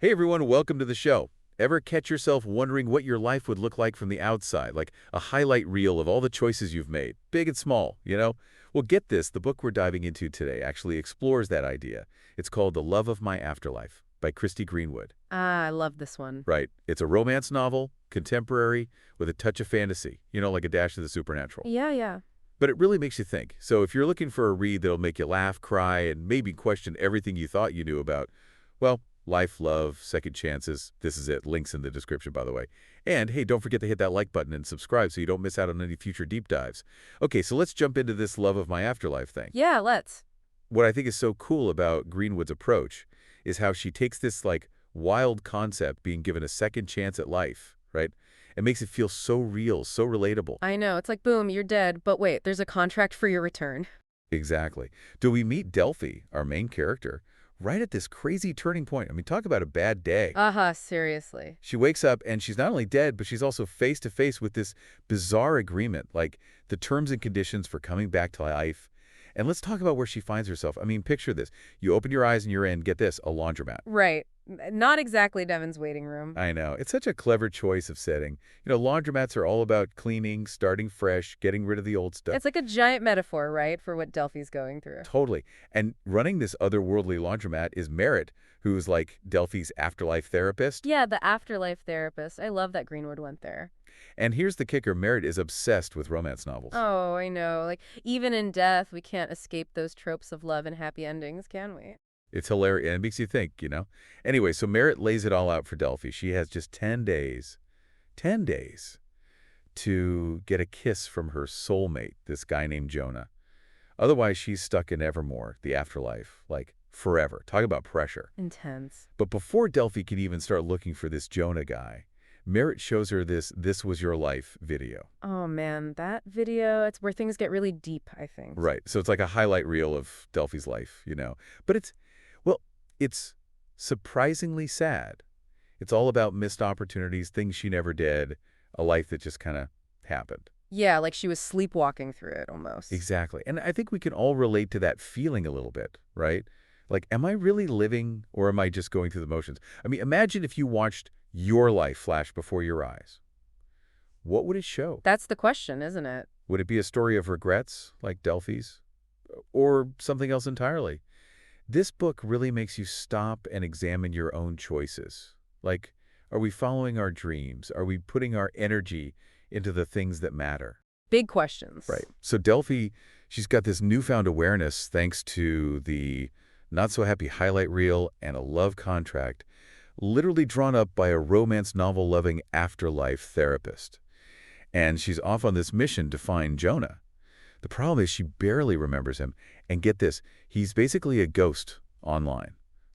Hey everyone, welcome to the show. Ever catch yourself wondering what your life would look like from the outside, like a highlight reel of all the choices you've made, big and small? Well, get this, the book we're diving into today actually explores that idea. It's called The Love of My Afterlife by Kirsty Greenwood. Ah, I love this one. Right. It's a romance novel, contemporary, with a touch of fantasy, like a dash of the supernatural. Yeah, yeah. But it really makes you think. So if you're looking for a read that'll make you laugh, cry, and maybe question everything you thought you knew about, well, life, love, second chances, this is it. Links in the description, by the way. And hey, don't forget to hit that like button and subscribe so you don't miss out on any future deep dives. Okay, so let's jump into this Love of My Afterlife thing. Yeah, let's. What I think is so cool about Greenwood's approach is how she takes this, wild concept, being given a second chance at life, right? It makes it feel so real, so relatable. I know. It's like, boom, you're dead. But wait, there's a contract for your return. Exactly. Do we meet Delphie, our main character, right at this crazy turning point? I mean, talk about a bad day. Seriously. She wakes up and she's not only dead, but she's also face to face with this bizarre agreement, like the terms and conditions for coming back to life. And let's talk about where she finds herself. I mean, picture this. You open your eyes and you're in, get this, a laundromat. Right. Not exactly Devin's waiting room. I know. It's such a clever choice of setting. Laundromats are all about cleaning, starting fresh, getting rid of the old stuff. It's like a giant metaphor, right, for what Delphi's going through. Totally. And running this otherworldly laundromat is Merritt, who's like Delphie's afterlife therapist. Yeah, the Afterlife Therapist. I love that Greenwood went there. And here's the kicker. Merritt is obsessed with romance novels. Oh, I know. Like, even in death, we can't escape those tropes of love and happy endings, can we? It's hilarious, and it makes you think. Anyway, so Merritt lays it all out for Delphie. She has just 10 days to get a kiss from her soulmate, this guy named Jonah. Otherwise, she's stuck in Evermore, the afterlife, like forever. Talk about pressure. Intense. But before Delphie can even start looking for this Jonah guy, Merritt shows her this Was Your Life video. Oh, man, that video, it's where things get really deep, I think. Right. So it's like a highlight reel of Delphie's life. But it's surprisingly sad. It's all about missed opportunities, things she never did, a life that just kind of happened. Yeah, like she was sleepwalking through it almost. Exactly. And I think we can all relate to that feeling a little bit, right? Like, am I really living or am I just going through the motions? I mean, imagine if you watched your life flash before your eyes. What would it show? That's the question, isn't it? Would it be a story of regrets, like Delphie's? Or something else entirely? This book really makes you stop and examine your own choices. Like, are we following our dreams? Are we putting our energy into the things that matter? Big questions. Right. So Delphie, she's got this newfound awareness thanks to the not-so-happy highlight reel and a love contract, literally drawn up by a romance novel-loving afterlife therapist. And she's off on this mission to find Jonah. The problem is she barely remembers him. And get this, he's basically a ghost online.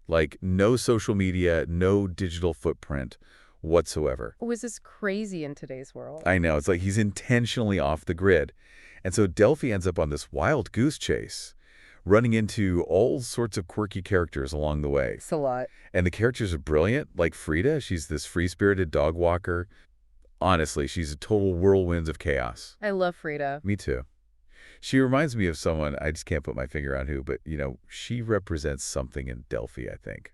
Like, no social media, no digital footprint whatsoever. Oh, is this crazy in today's world? I know. It's like he's intentionally off the grid. And so Delphie ends up on this wild goose chase, running into all sorts of quirky characters along the way. It's a lot. And the characters are brilliant, like Frida. She's this free-spirited dog walker. Honestly, she's a total whirlwind of chaos. I love Frida. Me too. She reminds me of someone, I just can't put my finger on who, but, she represents something in Delphie, I think.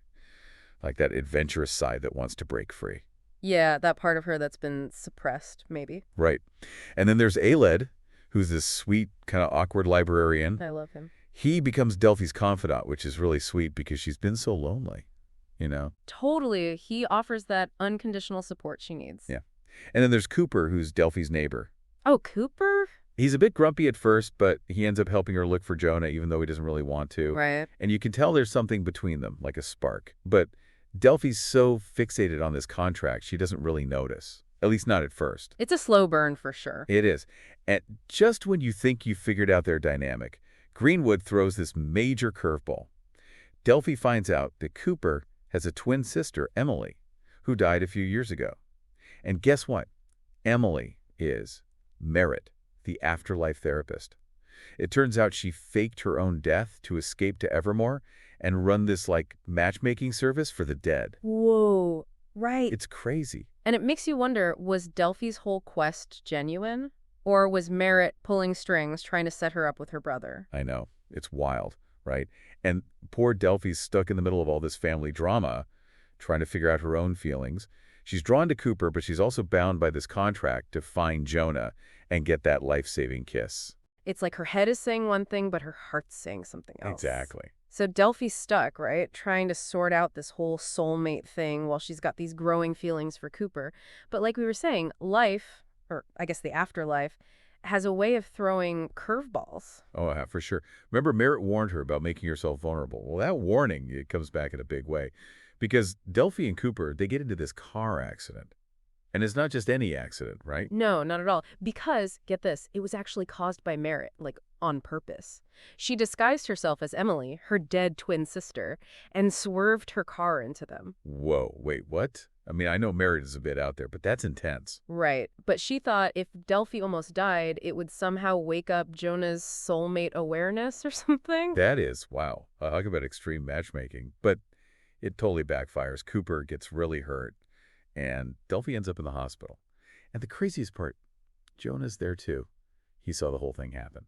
Like that adventurous side that wants to break free. Yeah, that part of her that's been suppressed, maybe. Right. And then there's Aled, who's this sweet, kind of awkward librarian. I love him. He becomes Delphie's confidant, which is really sweet because she's been so lonely. Totally. He offers that unconditional support she needs. Yeah. And then there's Cooper, who's Delphie's neighbor. Oh, Cooper? He's a bit grumpy at first, but he ends up helping her look for Jonah, even though he doesn't really want to. Right. And you can tell there's something between them, like a spark. But Delphie's so fixated on this contract, she doesn't really notice. At least not at first. It's a slow burn for sure. It is. And just when you think you've figured out their dynamic, Greenwood throws this major curveball. Delphie finds out that Cooper has a twin sister, Emily, who died a few years ago. And guess what? Emily is Merritt, the afterlife therapist. It turns out she faked her own death to escape to Evermore and run this, matchmaking service for the dead. Whoa. Right. It's crazy. And it makes you wonder, was Delphi's whole quest genuine? Or was Merritt pulling strings trying to set her up with her brother? I know. It's wild, right? And poor Delphie's stuck in the middle of all this family drama, trying to figure out her own feelings. She's drawn to Cooper, but she's also bound by this contract to find Jonah and get that life-saving kiss. It's like her head is saying one thing, but her heart's saying something else. Exactly. So Delphi's stuck, right? Trying to sort out this whole soulmate thing while she's got these growing feelings for Cooper. But like we were saying, life, or I guess the afterlife, has a way of throwing curveballs. Oh, for sure. Remember, Merritt warned her about making herself vulnerable. Well, that warning, it comes back in a big way. Because Delphie and Cooper, they get into this car accident. And it's not just any accident, right? No, not at all. Because, get this, it was actually caused by Merritt, like on purpose. She disguised herself as Emily, her dead twin sister, and swerved her car into them. Whoa, wait, what? I mean, I know Merritt is a bit out there, but that's intense. Right. But she thought if Delphie almost died, it would somehow wake up Jonah's soulmate awareness or something. That is, wow. Talk about extreme matchmaking. But it totally backfires. Cooper gets really hurt, and Delphie ends up in the hospital. And the craziest part, Jonah's there too. He saw the whole thing happen.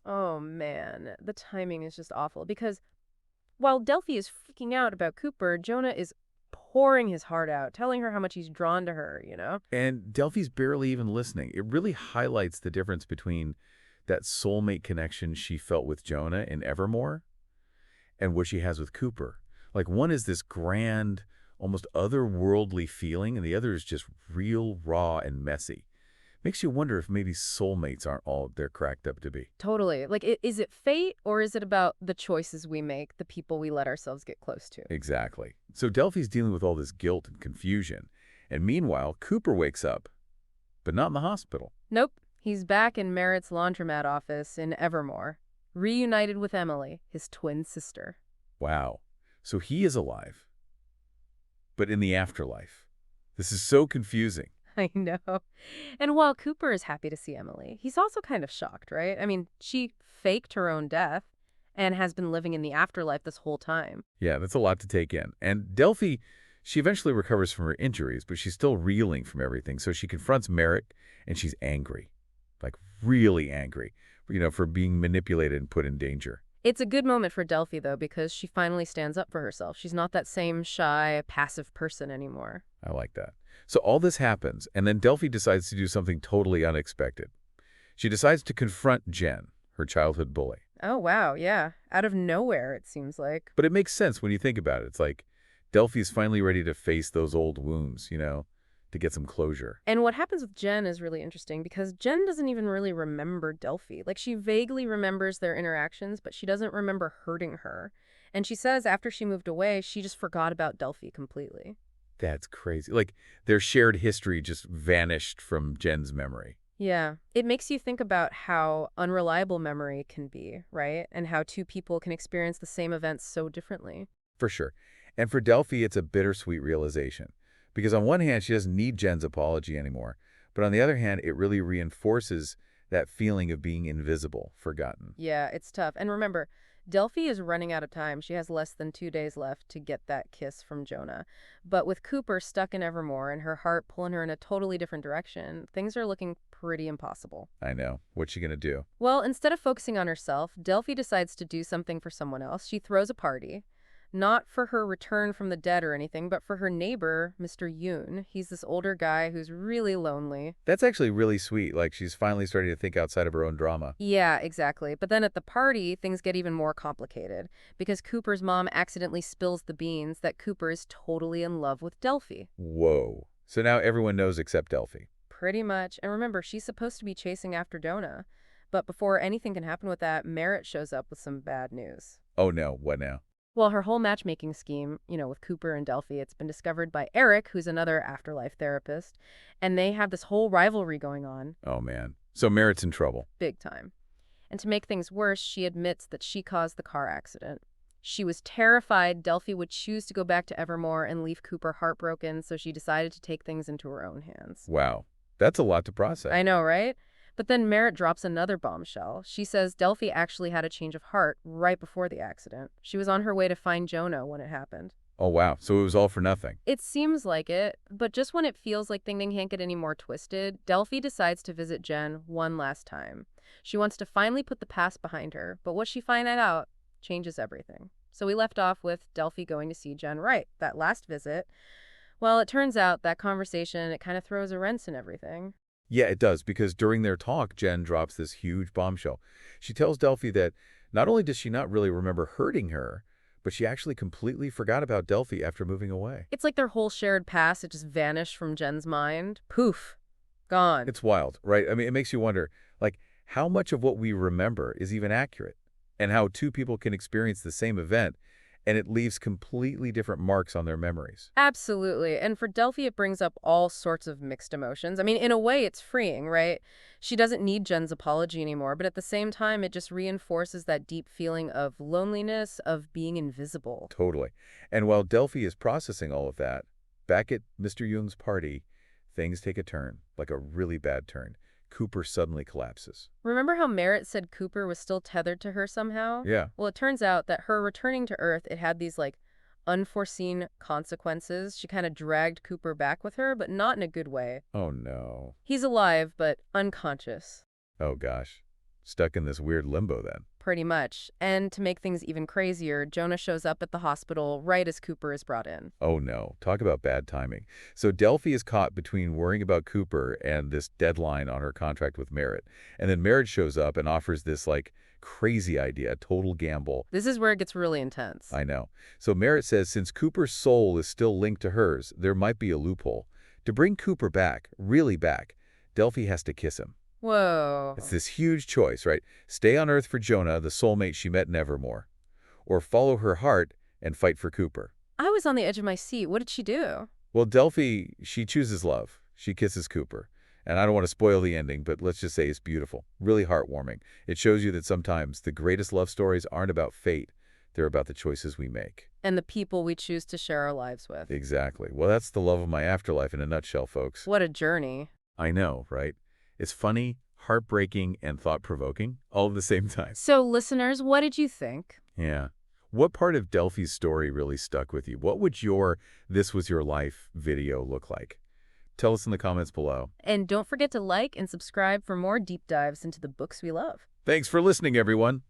Oh, man. The timing is just awful because while Delphie is freaking out about Cooper, Jonah is pouring his heart out, telling her how much he's drawn to her, you know? And Delphie's barely even listening. It really highlights the difference between that soulmate connection she felt with Jonah in Evermore and what she has with Cooper. Like, one is this grand, almost otherworldly feeling, and the other is just real, raw, and messy. Makes you wonder if maybe soulmates aren't all they're cracked up to be. Totally. Like, is it fate or is it about the choices we make, the people we let ourselves get close to? Exactly. So Delphie's dealing with all this guilt and confusion. And meanwhile, Cooper wakes up, but not in the hospital. Nope. He's back in Merritt's laundromat office in Evermore, reunited with Emily, his twin sister. Wow. So he is alive, but in the afterlife. This is so confusing. I know. And while Cooper is happy to see Emily, he's also kind of shocked, right? I mean, she faked her own death and has been living in the afterlife this whole time. Yeah, that's a lot to take in. And Delphie, she eventually recovers from her injuries, but she's still reeling from everything. So she confronts Merritt, and she's angry, like really angry, for being manipulated and put in danger. It's a good moment for Delphie, though, because she finally stands up for herself. She's not that same shy, passive person anymore. I like that. So all this happens, and then Delphie decides to do something totally unexpected. She decides to confront Jen, her childhood bully. Oh, wow, yeah. Out of nowhere, it seems like. But it makes sense when you think about it. It's like Delphie's finally ready to face those old wounds, to get some closure. And what happens with Jen is really interesting because Jen doesn't even really remember Delphie. Like, she vaguely remembers their interactions, but she doesn't remember hurting her. And she says after she moved away, she just forgot about Delphie completely. That's crazy. Like, their shared history just vanished from Jen's memory. Yeah. It makes you think about how unreliable memory can be, right? And how two people can experience the same events so differently. For sure. And for Delphie, it's a bittersweet realization. Because on one hand, she doesn't need Jen's apology anymore. But on the other hand, it really reinforces that feeling of being invisible, forgotten. Yeah, it's tough. And remember, Delphie is running out of time. She has less than 2 days left to get that kiss from Jonah. But with Cooper stuck in Evermore and her heart pulling her in a totally different direction, things are looking pretty impossible. I know. What's she going to do? Well, instead of focusing on herself, Delphie decides to do something for someone else. She throws a party. Not for her return from the dead or anything, but for her neighbor, Mr. Yoon. He's this older guy who's really lonely. That's actually really sweet. Like, she's finally starting to think outside of her own drama. Yeah, exactly. But then at the party, things get even more complicated because Cooper's mom accidentally spills the beans that Cooper is totally in love with Delphie. Whoa. So now everyone knows except Delphie. Pretty much. And remember, she's supposed to be chasing after Jonah. But before anything can happen with that, Merritt shows up with some bad news. Oh no, what now? Well, her whole matchmaking scheme, with Cooper and Delphie, it's been discovered by Eric, who's another Afterlife therapist, and they have this whole rivalry going on. Oh man. So Merritt's in trouble. Big time. And to make things worse, she admits that she caused the car accident. She was terrified Delphie would choose to go back to Evermore and leave Cooper heartbroken, so she decided to take things into her own hands. Wow. That's a lot to process. I know, right? But then Merritt drops another bombshell. She says Delphie actually had a change of heart right before the accident. She was on her way to find Jonah when it happened. Oh wow. So it was all for nothing. It seems like it, but just when it feels like things can't get any more twisted, Delphie decides to visit Jen one last time. She wants to finally put the past behind her, but what she finds out changes everything. So we left off with Delphie going to see Jen Wright, that last visit. Well, it turns out that conversation, it kind of throws a wrench in everything. Yeah, it does, because during their talk, Jen drops this huge bombshell. She tells Delphie that not only does she not really remember hurting her, but she actually completely forgot about Delphie after moving away. It's like their whole shared past, it just vanished from Jen's mind. Poof. Gone. It's wild, right? I mean, it makes you wonder, like, how much of what we remember is even accurate, and how two people can experience the same event, and it leaves completely different marks on their memories. Absolutely. And for Delphi, it brings up all sorts of mixed emotions. I mean, in a way, it's freeing, right? She doesn't need Jen's apology anymore, but at the same time, it just reinforces that deep feeling of loneliness, of being invisible. Totally. And while Delphi is processing all of that, back at Mr. Jung's party, things take a turn, like a really bad turn. Cooper suddenly collapses. Remember how Merritt said Cooper was still tethered to her somehow? Yeah. Well, it turns out that her returning to Earth, it had these, like, unforeseen consequences. She kind of dragged Cooper back with her, but not in a good way. Oh, no. He's alive, but unconscious. Oh, gosh. Stuck in this weird limbo then. Pretty much. And to make things even crazier, Jonah shows up at the hospital right as Cooper is brought in. Oh, no. Talk about bad timing. So Delphi is caught between worrying about Cooper and this deadline on her contract with Merritt. And then Merritt shows up and offers this, like, crazy idea, a total gamble. This is where it gets really intense. I know. So Merritt says since Cooper's soul is still linked to hers, there might be a loophole. To bring Cooper back, really back, Delphi has to kiss him. Whoa. It's this huge choice, right? Stay on Earth for Jonah, the soulmate she met in Evermore. Or follow her heart and fight for Cooper. I was on the edge of my seat. What did she do? Well, Delphi, she chooses love. She kisses Cooper. And I don't want to spoil the ending, but let's just say it's beautiful. Really heartwarming. It shows you that sometimes the greatest love stories aren't about fate. They're about the choices we make. And the people we choose to share our lives with. Exactly. Well, that's the love of my afterlife in a nutshell, folks. What a journey. I know, right? It's funny, heartbreaking, and thought-provoking all at the same time. So, listeners, what did you think? Yeah. What part of Delphi's story really stuck with you? What would your This Was Your Life video look like? Tell us in the comments below. And don't forget to like and subscribe for more deep dives into the books we love. Thanks for listening, everyone.